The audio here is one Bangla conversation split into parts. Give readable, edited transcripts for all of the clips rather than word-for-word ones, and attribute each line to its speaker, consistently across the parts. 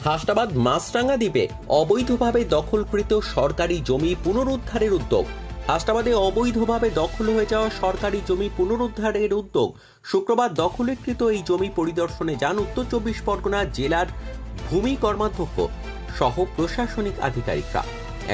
Speaker 1: হাসনাবাদ মাছরাঙা দ্বীপে অবৈধভাবে দখলকৃত সরকারি জমি পুনরুদ্ধারের উদ্যোগ। হাসনাবাদে অবৈধভাবে দখল হয়ে যাওয়া সরকারি জমি পুনরুদ্ধারের উদ্যোগ। শুক্রবার দখলীকৃত এই জমি পরিদর্শনে যান উত্তর 24 পরগনা জেলার ভূমি কর্মাধ্যক্ষ সহ প্রশাসনিক আধিকারিকরা।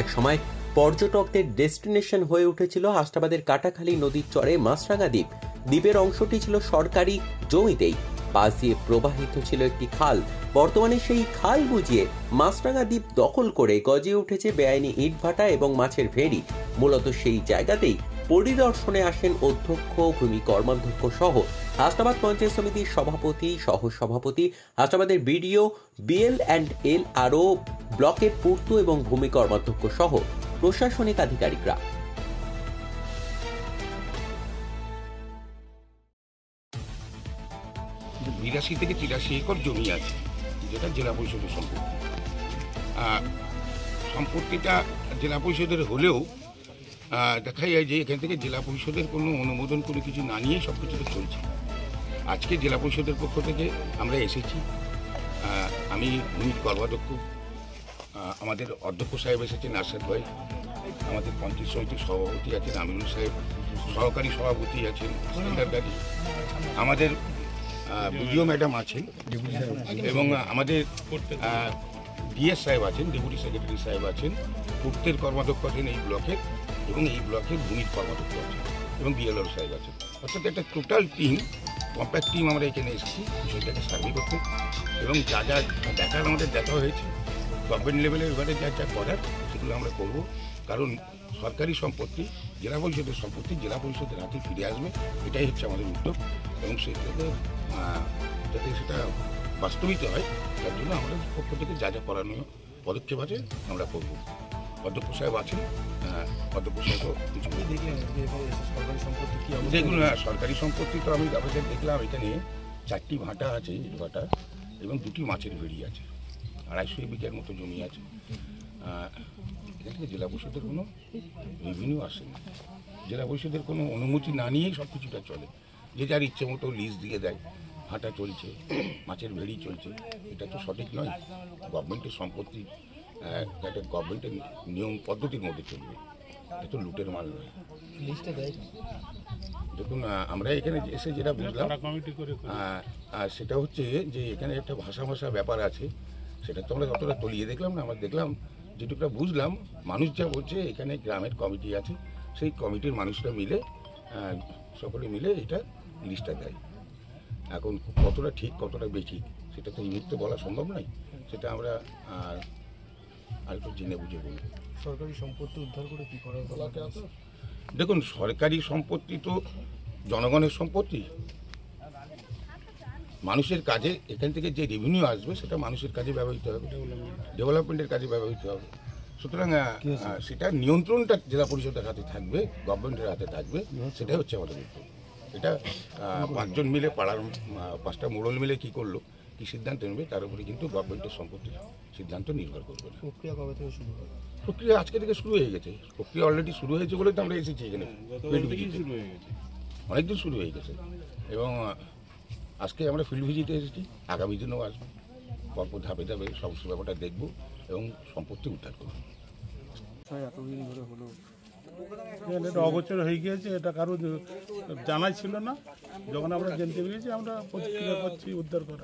Speaker 1: একসময় পর্যটকদের ডেস্টিনেশন হয়ে উঠেছিল হাসনাবাদের কাটাখালী নদীর চরে মাছরাঙা দ্বীপ। দ্বীপের অংশটি ছিল সরকারি জমিতেই, পাশ দিয়ে প্রবাহিত ছিল একটি খাল। বর্তমানে সেই খাল বুঝিয়ে মাছরাঙা দ্বীপ দখল করে গজিয়ে উঠেছে বেআইনি ইটভাটা এবং মাছের ভেড়ি। মূলত সেই জায়গাতেই পরিদর্শনে আসেন অধ্যক্ষ, ভূমি কর্মাধ্যক্ষ সহ হাসনাবাদ পঞ্চায়েত সমিতির সভাপতি, সহ সভাপতি, হাসনাবাদের বিডিও, BL&L আরও ব্লকের পূর্ত এবং ভূমি কর্মাধ্যক্ষ সহ প্রশাসনিক আধিকারিকরা।
Speaker 2: বিরাশি থেকে 83 একর জমি আছে, যেটা জেলা পরিষদের সম্পত্তি। সম্পত্তিটা জেলা পরিষদের হলেও দেখা যায় যে এখান থেকে জেলা পরিষদের কোনো অনুমোদন কোনো কিছু না নিয়েই সব কিছুটা চলছে। আজকে জেলা পরিষদের পক্ষ থেকে আমরা এসেছি, আমি ভূমি কর্মাধ্যক্ষ, আমাদের অধ্যক্ষ সাহেব এসেছেন আশাদ ভাই, আমাদের পঞ্চায়েত সমিতির সভাপতি আছেন আমিনুল সাহেব, সহকারী সভাপতি আছেন স্ট্যান্ডার্ড, আমাদের বিডিও ম্যাডাম আছেন এবং আমাদের ডিএস সাহেব আছেন, ডেপুটি সেক্রেটারি সাহেব আছেন, পূর্তের কর্মাধ্যক্ষ আছেন এই ব্লকের, এবং এই ব্লকের ভূমির কর্মাধ্যক্ষ আছেন এবং BLO সাহেব আছেন। অর্থাৎ একটা টোটাল টিম, কম্প্যাক্ট টিম আমরা এখানে এসেছি বিষয়টাকে সার্ভে করতে, এবং যা যা দেখার আমাদের দেখা হয়েছে গভর্নমেন্ট লেভেলের এবারে যা যা করার সেগুলো আমরা করব। কারণ সরকারি সম্পত্তি, জেলা পরিষদের সম্পত্তি জেলা পরিষদের হাতে ফিরে আসবে, এটাই হচ্ছে আমাদের উদ্যোগ, এবং সেটাতে যাতে সেটা বাস্তবিত হয় তার জন্য আমাদের পক্ষ থেকে যা যা করানো পদক্ষেপ আছে আমরা করব। অধ্যক্ষ সাহেব আছেন, অধ্যক্ষ সাহেব কিছু যেগুলো সরকারি সম্পত্তি তো আমি আপনাদের দেখলাম এখানে 4টি ভাটা আছে, ইট ভাটা, এবং 2টি মাছের ভেড়ি আছে, 250 বিঘার মতো জমি আছে। এখান থেকে জেলা পরিষদের কোনো রেভিনিউ আসে না, জেলা পরিষদের কোনো অনুমতি না নিয়েই সব কিছুটা চলে, যে যার ইচ্ছে মতো লিজ দিয়ে দেয়। ভাটা চলছে, মাছের ভেড়ি চলছে, এটা তো সঠিক নয়। গভর্নমেন্টের সম্পত্তি একটা গভর্নমেন্টের নিয়ম পদ্ধতির মধ্যে চলবে, এটা তো লুটের মাল নয়। দেখুন, আমরা এখানে এসে যেটা বুঝলাম সেটা হচ্ছে যে এখানে একটা ভাষা ব্যাপার আছে, সেটা তো আমরা যতটা তলিয়ে দেখলাম না, আমরা দেখলাম যেটুকুটা বুঝলাম, মানুষ যা বলছে এখানে গ্রামের কমিটি আছে, সেই কমিটির মানুষরা মিলে সকলে মিলে এটা লিস্টটা দেয়। এখন কতটা ঠিক কতটা বেঠিক সেটা তো এই মুহূর্তে বলা সম্ভব নয়, সেটা আমরা আরেকটু জেনে বুঝে বলব।
Speaker 3: সরকারি সম্পত্তি উদ্ধার করে কী করা আছে?
Speaker 2: দেখুন, সরকারি সম্পত্তি তো জনগণের সম্পত্তি, মানুষের কাজে এখান থেকে যে রেভিনিউ আসবে সেটা মানুষের কাজে ব্যবহৃত হবে, ডেভেলপমেন্টের কাজে ব্যবহৃত হবে। সুতরাং সেটা নিয়ন্ত্রণটা জেলা পরিষদের হাতে থাকবে, গভর্নমেন্টের হাতে থাকবে, সেটাই হচ্ছে আমাদের উদ্যোগ। এটা 5 জন মিলে, পাড়ার 5টা মোড়ল মিলে কী করলো, কী সিদ্ধান্ত নেবে তার উপরে কিন্তু গভর্নমেন্টের সম্পত্তির সিদ্ধান্ত নির্ভর করবে না।
Speaker 3: প্রক্রিয়া কবে থেকে শুরু হবে?
Speaker 2: প্রক্রিয়া আজকে থেকে শুরু হয়ে গেছে, প্রক্রিয়া অলরেডি শুরু হয়েছে বলে তো আমরা এসেছি এখানে, অনেকদিন শুরু হয়ে গেছে, এবং আজকে আমরা ফিল্ড ভিজিটে এসেছি, আগামী দিনেও আসবো, পরপর ধাপে ধাপে সমস্ত ব্যাপারটা দেখবো এবং সম্পত্তি উদ্ধার করবো।
Speaker 3: এতদিন ধরে হলো
Speaker 4: এটা অবচর হয়ে গিয়েছে, এটা কারো জানাই ছিল না, যখন আমরা জানতে পেরেছি আমরা প্রতিক্রিয়া করছি উদ্ধার করা।